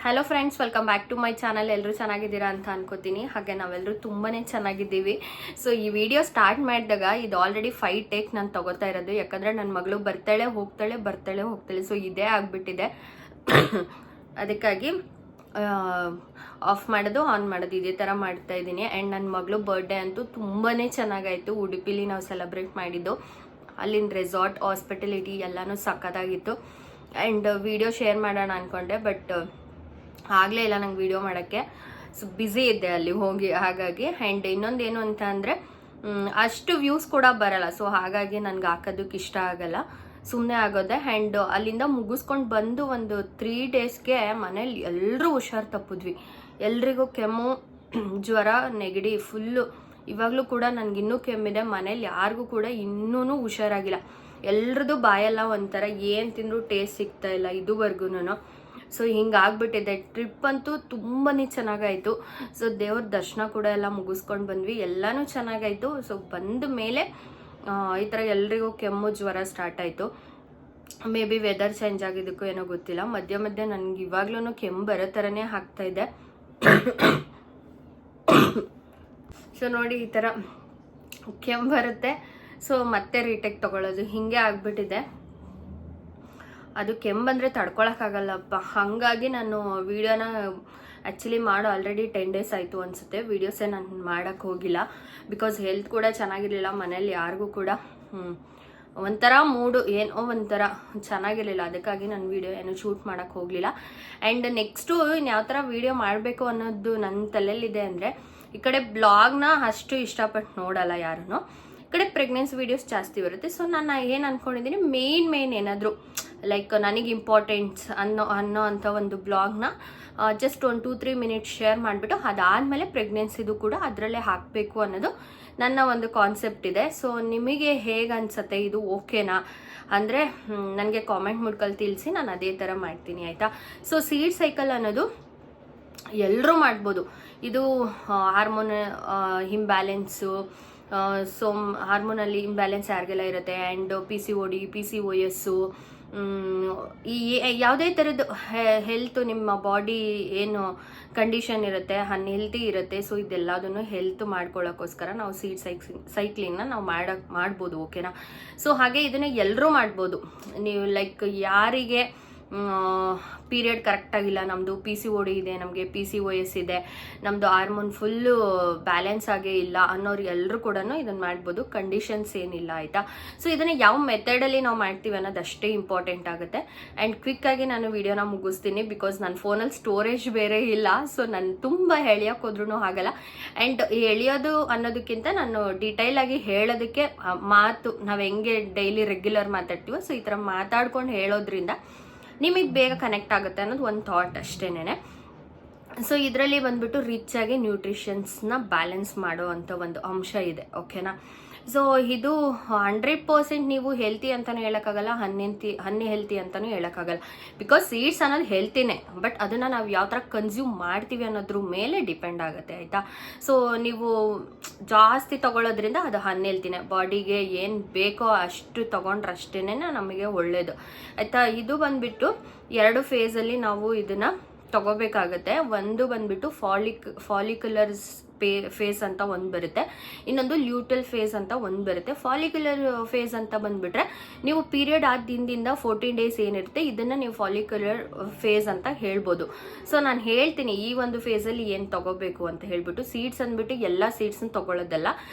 Hello friends, welcome back to my channel. ಎಲ್ಲರೂ ಚೆನ್ನಾಗಿದ್ದೀರಾ ಅಂತ ಅನ್ಕೋತೀನಿ. ಹಾಗೆ ನಾವೆಲ್ಲರೂ ತುಂಬಾ ಚೆನ್ನಾಗಿದ್ದೀವಿ. ಸೊ ಈ ವಿಡಿಯೋ ಸ್ಟಾರ್ಟ್ ಮಾಡಿದಾಗ ಇದು ಆಲ್ರೆಡಿ 5 ಟೇಕ್ ನಾನು ತಗೋತಾ ಇರೋದು. ಯಾಕಂದರೆ ನನ್ನ ಮಗಳು ಬರ್ತಾಳೆ ಹೋಗ್ತಾಳೆ. ಸೊ ಇದೇ ಆಗಿಬಿಟ್ಟಿದೆ. ಅದಕ್ಕಾಗಿ ಆಫ್ ಮಾಡೋದು ಆನ್ ಮಾಡೋದು ಇದೇ ಥರ ಮಾಡ್ತಾ ಇದ್ದೀನಿ. ಆ್ಯಂಡ್ ನನ್ನ ಮಗಳು ಬರ್ಡೇ ಅಂತೂ ತುಂಬಾ ಚೆನ್ನಾಗಾಯಿತು. ಉಡುಪಿಲಿ ನಾವು ಸೆಲೆಬ್ರೇಟ್ ಮಾಡಿದ್ದು. ಅಲ್ಲಿನ ರೆಸಾರ್ಟ್, ಹಾಸ್ಪಿಟಲಿಟಿ ಎಲ್ಲನೂ ಸಕ್ಕತ್ತಾಗಿತ್ತು. ಆ್ಯಂಡ್ ವಿಡಿಯೋ ಶೇರ್ ಮಾಡೋಣ ಅಂದ್ಕೊಂಡೆ, ಬಟ್ ಆಗಲೇ ಇಲ್ಲ ನಂಗೆ ವಿಡಿಯೋ ಮಾಡೋಕ್ಕೆ. ಸೊ ಬ್ಯುಸಿ ಇದ್ದೆ ಅಲ್ಲಿ ಹೋಗಿ. ಹಾಗಾಗಿ ಆ್ಯಂಡ್ ಇನ್ನೊಂದೇನು ಅಂತ ಅಂದರೆ ಅಷ್ಟು ವ್ಯೂಸ್ ಕೂಡ ಬರಲ್ಲ. ಸೊ ಹಾಗಾಗಿ ನನಗೆ ಹಾಕೋದಕ್ಕೆ ಇಷ್ಟ ಆಗಲ್ಲ, ಸುಮ್ಮನೆ ಆಗೋದೆ. ಆ್ಯಂಡ್ ಅಲ್ಲಿಂದ ಮುಗಿಸ್ಕೊಂಡು ಬಂದು ಒಂದು 3 ಡೇಸ್ಗೆ ಮನೇಲಿ ಎಲ್ಲರೂ ಹುಷಾರು ತಪ್ಪಿದ್ವಿ. ಎಲ್ರಿಗೂ ಕೆಮ್ಮು, ಜ್ವರ, ನೆಗಡಿ ಫುಲ್ಲು. ಇವಾಗಲೂ ಕೂಡ ನನಗಿನ್ನೂ ಕೆಮ್ಮಿದೆ. ಮನೇಲಿ ಯಾರಿಗೂ ಕೂಡ ಇನ್ನೂ ಹುಷಾರಾಗಿಲ್ಲ. ಎಲ್ರದ್ದು ಬಾಯೆಲ್ಲ ಒಂಥರ ಏನು ತಿಂದರೂ ಟೇಸ್ಟ್ ಸಿಗ್ತಾ ಇಲ್ಲ ಇದುವರೆಗೂ. ಸೊ ಹಿಂಗಾಗ್ಬಿಟ್ಟಿದೆ. ಟ್ರಿಪ್ ಅಂತೂ ತುಂಬಾ ಚೆನ್ನಾಗಾಯಿತು. ಸೊ ದೇವ್ರ ದರ್ಶನ ಕೂಡ ಎಲ್ಲ ಮುಗಿಸ್ಕೊಂಡು ಬಂದ್ವಿ. ಎಲ್ಲನೂ ಚೆನ್ನಾಗಾಯಿತು. ಸೊ ಬಂದ ಮೇಲೆ ಈ ಥರ ಎಲ್ರಿಗೂ ಕೆಮ್ಮು, ಜ್ವರ ಸ್ಟಾರ್ಟ್ ಆಯಿತು. ಮೇ ಬಿ ವೆದರ್ ಚೇಂಜ್ ಆಗಿದ್ದಕ್ಕೂ ಏನೋ ಗೊತ್ತಿಲ್ಲ. ಮಧ್ಯೆ ನನಗೆ ಇವಾಗ್ಲೂ ಕೆಮ್ಮು ಬರೋ ಥರನೇ ಆಗ್ತಾಯಿದೆ. ಸೊ ನೋಡಿ, ಈ ಥರ ಕೆಮ್ಮು ಬರುತ್ತೆ. ಸೊ ಮತ್ತೆ ರೀಟೇಕ್ ತೊಗೊಳ್ಳೋದು ಹಿಂಗೆ ಆಗಿಬಿಟ್ಟಿದೆ. ಅದು ಕೆಮ್ಮು ಬಂದರೆ ತಡ್ಕೊಳಕ್ಕಾಗಲ್ಲಪ್ಪ. ಹಾಗಾಗಿ ನಾನು ವೀಡಿಯೋನ ಆ್ಯಕ್ಚುಲಿ ಮಾಡೋ ಆಲ್ರೆಡಿ 10 ಡೇಸ್ ಆಯಿತು ಅನಿಸುತ್ತೆ. ವೀಡಿಯೋಸೇ ನಾನು ಮಾಡೋಕ್ಕೆ ಹೋಗಿಲ್ಲ. ಬಿಕಾಸ್ ಹೆಲ್ತ್ ಕೂಡ ಚೆನ್ನಾಗಿರಲಿಲ್ಲ. ಮನೇಲಿ ಯಾರಿಗೂ ಕೂಡ ಒಂಥರ ಮೂಡು ಏನೋ ಒಂಥರ ಚೆನ್ನಾಗಿರಲಿಲ್ಲ. ಅದಕ್ಕಾಗಿ ನಾನು ವೀಡಿಯೋ ಏನು ಶೂಟ್ ಮಾಡೋಕ್ಕೆ ಹೋಗಲಿಲ್ಲ. ಆ್ಯಂಡ್ ನೆಕ್ಸ್ಟು ಯಾವ ಥರ ವೀಡಿಯೋ ಮಾಡಬೇಕು ಅನ್ನೋದು ನನ್ನ ತಲೆಯಲ್ಲಿದೆ ಅಂದರೆ, ಈ ಕಡೆ ಬ್ಲಾಗ್ನ ಅಷ್ಟು ಇಷ್ಟಪಟ್ಟು ನೋಡಲ್ಲ ಯಾರೂ. ಈ ಕಡೆ ಪ್ರೆಗ್ನೆನ್ಸಿ ವೀಡಿಯೋಸ್ ಜಾಸ್ತಿ ಬರುತ್ತೆ. ಸೊ ನಾನು ಏನು ಅಂದ್ಕೊಂಡಿದ್ದೀನಿ, ಮೇನ್ ಏನಾದರೂ ಲೈಕ್ ನನಗೆ ಇಂಪಾರ್ಟೆಂಟ್ಸ್ ಅನ್ನೋ ಅಂಥ ಒಂದು ಬ್ಲಾಗ್ನ ಜಸ್ಟ್ 1-2-3 ಮಿನಿಟ್ಸ್ ಶೇರ್ ಮಾಡಿಬಿಟ್ಟು ಅದಾದಮೇಲೆ ಪ್ರೆಗ್ನೆನ್ಸಿದು ಕೂಡ ಅದರಲ್ಲೇ ಹಾಕಬೇಕು ಅನ್ನೋದು ನನ್ನ ಒಂದು ಕಾನ್ಸೆಪ್ಟ್ ಇದೆ. ಸೊ ನಿಮಗೆ ಹೇಗೆ ಅನಿಸುತ್ತೆ, ಇದು ಓಕೆನಾ ಅಂದರೆ ನನಗೆ ಕಾಮೆಂಟ್ ಮೂಲಕ ತಿಳಿಸಿ. ನಾನು ಅದೇ ಥರ ಮಾಡ್ತೀನಿ, ಆಯಿತಾ. ಸೊ ಸೀಡ್ ಸೈಕಲ್ ಅನ್ನೋದು ಎಲ್ಲರೂ ಮಾಡ್ಬೋದು. ಇದು ಹಾರ್ಮೋನ್ ಇಂಬ್ಯಾಲೆನ್ಸು, ಸೊ ಹಾರ್ಮೋನಲ್ಲಿ ಇಂಬ್ಯಾಲೆನ್ಸ್ ಯಾರಿಗೆಲ್ಲ ಇರುತ್ತೆ, ಆ್ಯಂಡ್ PCOD, PCOS, ಈ ಯಾವುದೇ ಥರದ್ದು ಹೆಲ್ತು, ನಿಮ್ಮ ಬಾಡಿ ಏನು ಕಂಡೀಷನ್ ಇರುತ್ತೆ, ಅನ್ಹೆಲ್ತಿ ಇರುತ್ತೆ. ಸೊ ಇದೆಲ್ಲದನ್ನು ಹೆಲ್ತ್ ಮಾಡ್ಕೊಳ್ಳೋಕ್ಕೋಸ್ಕರ ನಾವು ಸೀಡ್ ಸೈಕ್ಲಿಂಗ್ನ ನಾವು ಮಾಡ್ಬೋದು, ಓಕೆನಾ. ಸೊ ಹಾಗೆ ಇದನ್ನು ಎಲ್ಲರೂ ಮಾಡ್ಬೋದು. ನೀವು ಲೈಕ್ ಯಾರಿಗೆ ಪೀರಿಯಡ್ ಕರೆಕ್ಟಾಗಿಲ್ಲ, ನಮ್ಮದು PCOD ಇದೆ, ನಮಗೆ PCOS ಇದೆ, ನಮ್ಮದು ಹಾರ್ಮೋನ್ ಫುಲ್ಲು ಬ್ಯಾಲೆನ್ಸ್ ಆಗೇ ಇಲ್ಲ ಅನ್ನೋರು ಎಲ್ಲರೂ ಕೂಡ ಇದನ್ನು ಮಾಡ್ಬೋದು. ಕಂಡೀಷನ್ಸ್ ಏನಿಲ್ಲ, ಆಯಿತಾ. ಸೊ ಇದನ್ನು ಯಾವ ಮೆಥಡಲ್ಲಿ ನಾವು ಮಾಡ್ತೀವಿ ಅನ್ನೋದು ಅಷ್ಟೇ ಇಂಪಾರ್ಟೆಂಟ್ ಆಗುತ್ತೆ. ಆ್ಯಂಡ್ ಕ್ವಿಕ್ಕಾಗಿ ನಾನು ವಿಡಿಯೋನ ಮುಗಿಸ್ತೀನಿ. ಬಿಕಾಸ್ ನನ್ನ ಫೋನಲ್ಲಿ ಸ್ಟೋರೇಜ್ ಬೇರೆ ಇಲ್ಲ. ಸೊ ನಾನು ತುಂಬ ಎಳಿಯೋಕೆ ಹೋದ್ರೂ ಆಗಲ್ಲ. ಆ್ಯಂಡ್ ಎಳಿಯೋದು ಅನ್ನೋದಕ್ಕಿಂತ ನಾನು ಡೀಟೈಲಾಗಿ ಹೇಳೋದಕ್ಕೆ ಮಾತು ನಾವು ಹೆಂಗೆ ಡೈಲಿ ರೆಗ್ಯುಲರ್ ಮಾತಾಡ್ತೀವೋ, ಸೊ ಈ ಥರ ಮಾತಾಡ್ಕೊಂಡು ಹೇಳೋದ್ರಿಂದ ನಿಮಗೆ ಬೇಗ ಕನೆಕ್ಟ್ ಆಗುತ್ತೆ ಅನ್ನೋದು ಒಂದು ಥಾಟ್ ಅಷ್ಟೇನೆ. ಸೊ ಇದರಲ್ಲಿ ಬಂದ್ಬಿಟ್ಟು ರಿಚ್ ಆಗಿ ನ್ಯೂಟ್ರಿಷನ್ಸ್ನ ಬ್ಯಾಲೆನ್ಸ್ ಮಾಡೋ ಅಂಥ ಒಂದು ಅಂಶ ಇದೆ, ಓಕೆನಾ. ಸೊ ಇದು 100% ನೀವು ಹೆಲ್ತಿ ಅಂತಲೂ ಹೇಳೋಕ್ಕಾಗಲ್ಲ, ಅನ್ಹೆಲ್ತಿ ಅಂತಲೂ ಹೇಳೋಕ್ಕಾಗಲ್ಲ. ಬಿಕಾಸ್ ಸೀಡ್ಸ್ ಅನ್ನೋದು ಹೆಲ್ತಿನೇ, ಬಟ್ ಅದನ್ನು ನಾವು ಯಾವ ಥರ ಕನ್ಸ್ಯೂಮ್ ಮಾಡ್ತೀವಿ ಅನ್ನೋದ್ರ ಮೇಲೆ ಡಿಪೆಂಡ್ ಆಗುತ್ತೆ, ಆಯಿತಾ. ಸೊ ನೀವು ಜಾಸ್ತಿ ತೊಗೊಳ್ಳೋದ್ರಿಂದ ಅದು ಅನ್ಹೆಲ್ತಿನೇ. ಬಾಡಿಗೆ ಏನು ಬೇಕೋ ಅಷ್ಟು ತೊಗೊಂಡ್ರಷ್ಟೇ ನಮಗೆ ಒಳ್ಳೆಯದು, ಆಯಿತಾ. ಇದು ಬಂದುಬಿಟ್ಟು 2 ಫೇಸಲ್ಲಿ ನಾವು ಇದನ್ನು ತಗೋಬೇಕಾಗತ್ತೆ. ಒಂದು ಬಂದ್ಬಿಟ್ಟು ಫಾಲಿಕ್ಯುಲರ್ ಫೇಸ್ ಅಂತ ಒಂದು ಬರುತ್ತೆ, ಇನ್ನೊಂದು ಲ್ಯೂಟಲ್ ಫೇಸ್ ಅಂತ ಒಂದು ಬರುತ್ತೆ. ಫಾಲಿಕ್ಯುಲರ್ ಫೇಸ್ ಅಂತ ಬಂದ್ಬಿಟ್ರೆ ನೀವು ಪೀರಿಯಡ್ ಆದ ದಿನದಿಂದ 14 ಡೇಸ್ ಏನಿರುತ್ತೆ ಇದನ್ನು ನೀವು ಫಾಲಿಕ್ಯುಲರ್ ಫೇಸ್ ಅಂತ ಹೇಳ್ಬೋದು. ಸೊ ನಾನು ಹೇಳ್ತೀನಿ ಈ ಒಂದು ಫೇಸಲ್ಲಿ ಏನು ತಗೋಬೇಕು ಅಂತ ಹೇಳ್ಬಿಟ್ಟು. ಸೀಡ್ಸ್ ಅಂದ್ಬಿಟ್ಟು ಎಲ್ಲ ಸೀಡ್ಸ್ನ ತಗೊಳ್ಳೋದಲ್ಲ.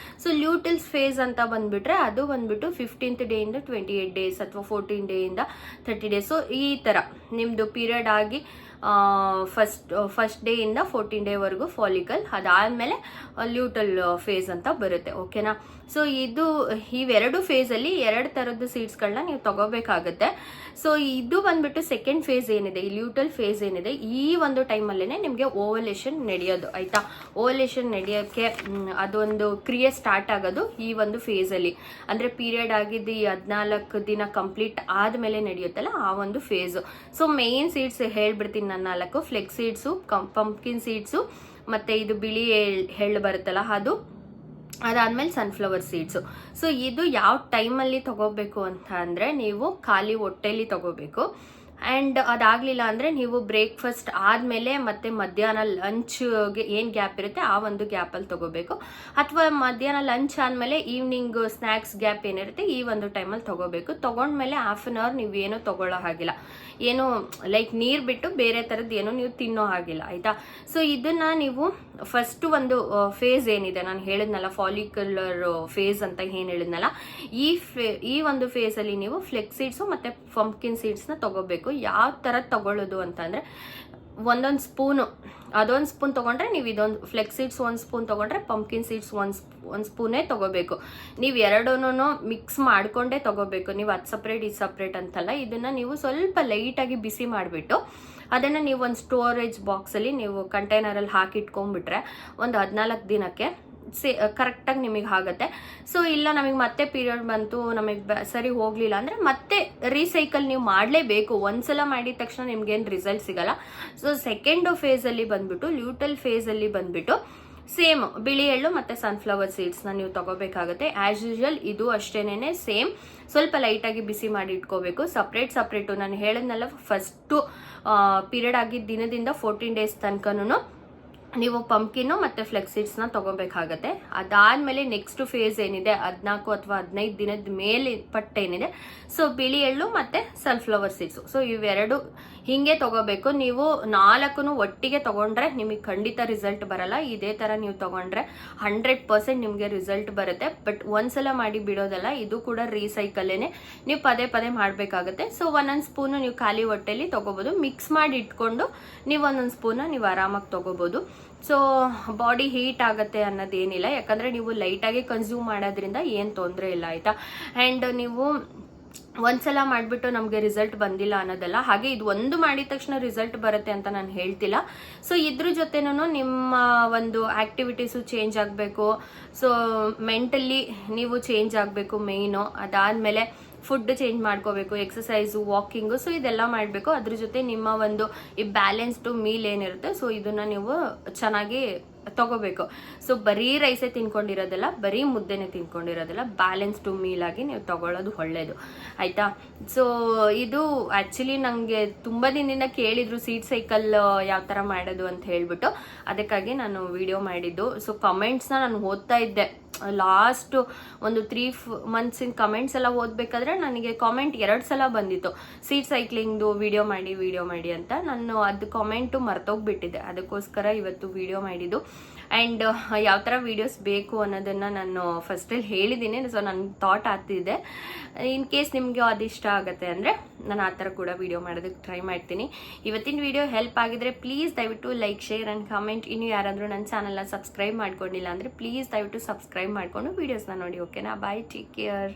ಸೊ ಲ್ಯೂಟಲ್ಸ್ ಫೇಸ್ ಅಂತ ಬಂದ್ಬಿಟ್ರೆ ಅದು ಬಂದ್ಬಿಟ್ಟು 15th ಡೇಯಿಂದ 28 ಡೇಸ್ ಅಥವಾ 14 ಡೇಯಿಂದ 30 ಡೇಸ್. ಸೊ ಈ ಥರ ನಿಮ್ಮದು ಪೀರಿಯಡ್ ಆಗಿ ಫಸ್ಟ್ ಡೇಯಿಂದ 14 ಡೇವರೆಗೂ ಫಾಲಿಕಲ್, ಅದಾದಮೇಲೆ ಲ್ಯೂಟಲ್ ಫೇಸ್ ಅಂತ ಬರುತ್ತೆ, ಓಕೆನಾ. ಸೊ ಇವೆರಡು ಫೇಸಲ್ಲಿ 2 ಥರದ್ದು ಸೀಡ್ಸ್ಗಳನ್ನ ನೀವು ತಗೋಬೇಕಾಗತ್ತೆ. ಸೊ ಇದು ಬಂದ್ಬಿಟ್ಟು ಸೆಕೆಂಡ್ ಫೇಸ್ ಏನಿದೆ, ಈ ಲ್ಯೂಟಲ್ ಫೇಸ್ ಏನಿದೆ, ಈ ಒಂದು ಟೈಮಲ್ಲೇ ನಿಮಗೆ ಓವಲೇಷನ್ ನಡೆಯೋದು, ಆಯಿತಾ. ಓವಲೇಷನ್ ನಡೆಯೋಕ್ಕೆ ಅದೊಂದು ಕ್ರಿಯೆ ಸ್ಟಾರ್ಟ್ ಆಗೋದು ಈ ಒಂದು ಫೇಸಲ್ಲಿ. ಅಂದರೆ ಪೀರಿಯಡ್ ಆಗಿದ್ದು ಈ 14 ದಿನ ಕಂಪ್ಲೀಟ್ ಆದಮೇಲೆ ನಡೆಯುತ್ತಲ್ಲ ಆ ಒಂದು ಫೇಸು. ಸೊ ಮೇನ್ ಸೀಡ್ಸ್ ಹೇಳ್ಬಿಡ್ತೀನಿ ನಾನು 4: ಫ್ಲೆಕ್ಸ್ ಸೀಡ್ಸು, ಪಂಪ್ಕಿನ್ ಸೀಡ್ಸು, ಮತ್ತು ಇದು ಬಿಳಿ ಎಳ್ಳು ಬರುತ್ತಲ್ಲ ಅದು, ಅದಾದಮೇಲೆ ಸನ್ಫ್ಲವರ್ ಸೀಡ್ಸು. ಸೊ ಇದು ಯಾವ ಟೈಮಲ್ಲಿ ತಗೋಬೇಕು ಅಂತ ಅಂದರೆ, ನೀವು ಖಾಲಿ ಹೊಟ್ಟೆಲಿ ತಗೋಬೇಕು. ಆ್ಯಂಡ್ ಅದಾಗಲಿಲ್ಲ ಅಂದರೆ ನೀವು ಬ್ರೇಕ್ಫಾಸ್ಟ್ ಆದಮೇಲೆ ಮತ್ತು ಮಧ್ಯಾಹ್ನ ಲಂಚ್ಗೆ ಏನು ಗ್ಯಾಪ್ ಇರುತ್ತೆ ಆ ಒಂದು ಗ್ಯಾಪಲ್ಲಿ ತೊಗೋಬೇಕು. ಅಥವಾ ಮಧ್ಯಾಹ್ನ ಲಂಚ್ ಆದಮೇಲೆ ಈವ್ನಿಂಗ್ ಸ್ನ್ಯಾಕ್ಸ್ ಗ್ಯಾಪ್ ಏನಿರುತ್ತೆ ಈ ಒಂದು ಟೈಮಲ್ಲಿ ತೊಗೋಬೇಕು. ತೊಗೊಂಡ್ಮೇಲೆ ಹಾಫ್ ಆನ್ ಅವರ್ ನೀವೇನು ತೊಗೊಳ್ಳೋ ಹಾಗಿಲ್ಲ, ಏನು ಲೈಕ್ ನೀರು ಬಿಟ್ಟು ಬೇರೆ ಥರದ್ದು ಏನು ನೀವು ತಿನ್ನೋ ಹಾಗಿಲ್ಲ, ಆಯಿತಾ. ಸೊ ಇದನ್ನು ನೀವು ಫಸ್ಟು ಒಂದು ಫೇಸ್ ಏನಿದೆ, ನಾನು ಹೇಳಿದ್ನಲ್ಲ ಫಾಲಿಕ್ಯುಲರ್ ಫೇಸ್ ಅಂತ ಏನು ಹೇಳಿದ್ನಲ್ಲ, ಈ ಒಂದು ಫೇಸಲ್ಲಿ ನೀವು ಫ್ಲೆಕ್ಸ್ ಸೀಡ್ಸು ಮತ್ತು ಪಂಪ್ಕಿನ್ ಸೀಡ್ಸ್ನ ತೊಗೋಬೇಕು. ಯಾವ ಥರ ತಗೊಳ್ಳೋದು ಅಂತಂದರೆ, ಒಂದೊಂದು ಸ್ಪೂನು, ಅದೊಂದು ಸ್ಪೂನ್ ತೊಗೊಂಡ್ರೆ ನೀವು ಇದೊಂದು ಫ್ಲೆಕ್ಸ್ ಸೀಡ್ಸ್ 1 ಸ್ಪೂನ್ ತೊಗೊಂಡ್ರೆ ಪಂಪ್ಕಿನ್ ಸೀಡ್ಸ್ ಒಂದು ಸ್ಪೂನೇ ತೊಗೋಬೇಕು. ನೀವು ಎರಡೂ ಮಿಕ್ಸ್ ಮಾಡಿಕೊಂಡೇ ತೊಗೋಬೇಕು. ನೀವು ಅದು ಸಪ್ರೇಟ್ ಇದು ಸಪ್ರೇಟ್ ಅಂತಲ್ಲ. ಇದನ್ನು ನೀವು ಸ್ವಲ್ಪ ಲೈಟಾಗಿ ಬಿಸಿ ಮಾಡಿಬಿಟ್ಟು ಅದನ್ನು ನೀವು ಒಂದು ಸ್ಟೋರೇಜ್ ಬಾಕ್ಸಲ್ಲಿ ನೀವು ಕಂಟೈನರಲ್ಲಿ ಹಾಕಿಟ್ಕೊಂಡ್ಬಿಟ್ರೆ ಒಂದು 14 ದಿನಕ್ಕೆ ಕರೆಕ್ಟಾಗಿ ನಿಮಗೆ ಆಗುತ್ತೆ. ಸೊ ಇಲ್ಲ ನಮಗೆ ಮತ್ತೆ ಪೀರಿಯಡ್ ಬಂತು, ನಮಗೆ ಸರಿ ಹೋಗಲಿಲ್ಲ ಅಂದರೆ ಮತ್ತೆ ರೀಸೈಕಲ್ ನೀವು ಮಾಡಲೇಬೇಕು. ಒಂದ್ಸಲ ಮಾಡಿದ ತಕ್ಷಣ ನಿಮ್ಗೇನು ರಿಸಲ್ಟ್ ಸಿಗಲ್ಲ. ಸೊ ಸೆಕೆಂಡ್ ಫೇಸಲ್ಲಿ ಬಂದ್ಬಿಟ್ಟು, ಲ್ಯೂಟಲ್ ಫೇಸಲ್ಲಿ ಬಂದ್ಬಿಟ್ಟು ಸೇಮ್ ಬಿಳಿ ಎಳ್ಳು ಮತ್ತು ಸನ್ಫ್ಲವರ್ ಸೀಡ್ಸ್ನ ನೀವು ತೊಗೋಬೇಕಾಗುತ್ತೆ. ಆ್ಯಸ್ ಯೂಶುವಲ್ ಇದು ಅಷ್ಟೇನೆ ಸೇಮ್, ಸ್ವಲ್ಪ ಲೈಟಾಗಿ ಬಿಸಿ ಮಾಡಿ ಇಟ್ಕೋಬೇಕು. ಸಪ್ರೇಟು ನಾನು ಹೇಳಿದ್ನಲ್ಲ, ಫಸ್ಟು ಪೀರಿಯಡ್ ಆಗಿದ್ದ ದಿನದಿಂದ 14 ಡೇಸ್ ತನಕನೂ ನೀವು ಪಂಪ್ಕಿನ್ನು ಮತ್ತು ಫ್ಲೆಕ್ಸ್ ಸೀಡ್ಸ್ನ ತೊಗೋಬೇಕಾಗತ್ತೆ. ಅದಾದಮೇಲೆ ನೆಕ್ಸ್ಟ್ ಫೇಸ್ ಏನಿದೆ 14 ಅಥವಾ 15 ದಿನದ ಮೇಲೆ ಪಟ್ಟೇನಿದೆ, ಸೊ ಬಿಳಿ ಎಳ್ಳು ಮತ್ತು ಸನ್ಫ್ಲವರ್ ಸೀಡ್ಸು, ಸೊ ಇವೆರಡು ಹೀಗೆ ತೊಗೋಬೇಕು. ನೀವು 4 ಒಟ್ಟಿಗೆ ತೊಗೊಂಡ್ರೆ ನಿಮಗೆ ಖಂಡಿತ ರಿಸಲ್ಟ್ ಬರಲ್ಲ. ಇದೇ ಥರ ನೀವು ತೊಗೊಂಡ್ರೆ 100% ನಿಮಗೆ ರಿಸಲ್ಟ್ ಬರುತ್ತೆ. ಬಟ್ ಒಂದ್ಸಲ ಮಾಡಿ ಬಿಡೋದಲ್ಲ, ಇದು ಕೂಡ ರೀಸೈಕಲ್ಲೇನೆ, ನೀವು ಪದೇ ಪದೇ ಮಾಡಬೇಕಾಗುತ್ತೆ. ಸೊ ಒಂದೊಂದು ಸ್ಪೂನು ನೀವು ಖಾಲಿ ಹೊಟ್ಟೆಲಿ ತೊಗೋಬೋದು. ಮಿಕ್ಸ್ ಮಾಡಿ ಇಟ್ಕೊಂಡು ನೀವು ಒಂದೊಂದು ಸ್ಪೂನ ನೀವು ಆರಾಮಾಗಿ ತೊಗೋಬೋದು. ಸೊ ಬಾಡಿ ಹೀಟ್ ಆಗುತ್ತೆ ಅನ್ನೋದೇನಿಲ್ಲ, ಯಾಕಂದರೆ ನೀವು ಲೈಟಾಗಿ ಕನ್ಸ್ಯೂಮ್ ಮಾಡೋದ್ರಿಂದ ಏನು ತೊಂದರೆ ಇಲ್ಲ, ಆಯಿತಾ. ಆ್ಯಂಡ್ ನೀವು ಒಂದ್ಸಲ ಮಾಡಿಬಿಟ್ಟು ನಮಗೆ ರಿಸಲ್ಟ್ ಬಂದಿಲ್ಲ ಅನ್ನೋದಲ್ಲ. ಹಾಗೆ ಇದು ಒಂದು ಮಾಡಿದ ತಕ್ಷಣ ರಿಸಲ್ಟ್ ಬರುತ್ತೆ ಅಂತ ನಾನು ಹೇಳ್ತಿಲ್ಲ. ಸೊ ಇದ್ರ ಜೊತೆನೂ ನಿಮ್ಮ ಒಂದು ಆ್ಯಕ್ಟಿವಿಟೀಸು ಚೇಂಜ್ ಆಗಬೇಕು. ಸೊ ಮೆಂಟಲಿ ನೀವು ಚೇಂಜ್ ಆಗಬೇಕು ಮೇಯ್ನು. ಅದಾದಮೇಲೆ ಫುಡ್ ಚೇಂಜ್ ಮಾಡ್ಕೋಬೇಕು, ಎಕ್ಸಸೈಸು, ವಾಕಿಂಗು, ಸೊ ಇದೆಲ್ಲ ಮಾಡಬೇಕು. ಅದ್ರ ಜೊತೆ ನಿಮ್ಮ ಒಂದು ಈ ಬ್ಯಾಲೆನ್ಸ್ಡು ಮೀಲ್ ಏನಿರುತ್ತೆ, ಸೊ ಇದನ್ನು ನೀವು ಚೆನ್ನಾಗಿ ತಗೋಬೇಕು. ಸೊ ಬರೀ ರೈಸೇ ತಿನ್ಕೊಂಡಿರೋದಿಲ್ಲ, ಬರೀ ಮುದ್ದೆನೇ ತಿನ್ಕೊಂಡಿರೋದಿಲ್ಲ, ಬ್ಯಾಲೆನ್ಸ್ಡು ಮೀಲ್ ಆಗಿ ನೀವು ತಗೊಳ್ಳೋದು ಒಳ್ಳೇದು, ಆಯಿತಾ. ಸೊ ಇದು ಆ್ಯಕ್ಚುಲಿ ನನಗೆ ತುಂಬ ದಿನದಿಂದ ಕೇಳಿದ್ರು ಸೀಡ್ ಸೈಕಲ್ ಯಾವ ಥರ ಮಾಡೋದು ಅಂತ ಹೇಳ್ಬಿಟ್ಟು, ಅದಕ್ಕಾಗಿ ನಾನು ವಿಡಿಯೋ ಮಾಡಿದ್ದು. ಸೊ ಕಮೆಂಟ್ಸ್ನ ನಾನು ಓದ್ತಾ ಇದ್ದೆ. ಲಾಸ್ಟ್ ಒಂದು 3 ಮಂತ್ಸಿನ ಕಮೆಂಟ್ಸ್ ಎಲ್ಲ ಓದಬೇಕಾದ್ರೆ ನನಗೆ ಕಾಮೆಂಟ್ 2 ಸಲ ಬಂದಿತ್ತು, ಸೀಡ್ ಸೈಕ್ಲಿಂಗ್ದು ವಿಡಿಯೋ ಮಾಡಿ ಅಂತ. ನಾನು ಅದು ಕಾಮೆಂಟು ಮರ್ತೋಗ್ಬಿಟ್ಟಿದ್ದೆ, ಅದಕ್ಕೋಸ್ಕರ ಇವತ್ತು ವಿಡಿಯೋ ಮಾಡಿದ್ದು. ಆ್ಯಂಡ್ ಯಾವ ಥರ ವೀಡಿಯೋಸ್ ಬೇಕು ಅನ್ನೋದನ್ನು ನಾನು ಫಸ್ಟಲ್ಲಿ ಹೇಳಿದ್ದೀನಿ. ಸೊ ನನ್ನ ಥಾಟ್ ಆಗ್ತಿದೆ, ಇನ್ ಕೇಸ್ ನಿಮಗೆ ಅದು ಇಷ್ಟ ಆಗುತ್ತೆ ಅಂದರೆ ನಾನು ಆ ಥರ ಕೂಡ ವಿಡಿಯೋ ಮಾಡೋದಕ್ಕೆ ಟ್ರೈ ಮಾಡ್ತೀನಿ. ಇವತ್ತಿನ ವಿಡಿಯೋ ಹೆಲ್ಪ್ ಆಗಿದ್ರೆ ಪ್ಲೀಸ್ ದಯವಿಟ್ಟು ಲೈಕ್, ಶೇರ್ ಆ್ಯಂಡ್ ಕಮೆಂಟ್. ಇನ್ನು ಯಾರಾದರೂ ನನ್ನ ಚಾನಲ್ನ ಸಬ್ಸ್ಕ್ರೈಬ್ ಮಾಡ್ಕೊಂಡಿಲ್ಲ ಅಂದರೆ ಪ್ಲೀಸ್ ದಯವಿಟ್ಟು ಸಬ್ಸ್ಕ್ರೈಬ್ ಮಾಡಿಕೊಂಡು ವೀಡಿಯೋಸ್ನ ನೋಡಿ, ಓಕೆನಾ. ಬಾಯ್, ಟೇಕ್ ಕೇರ್.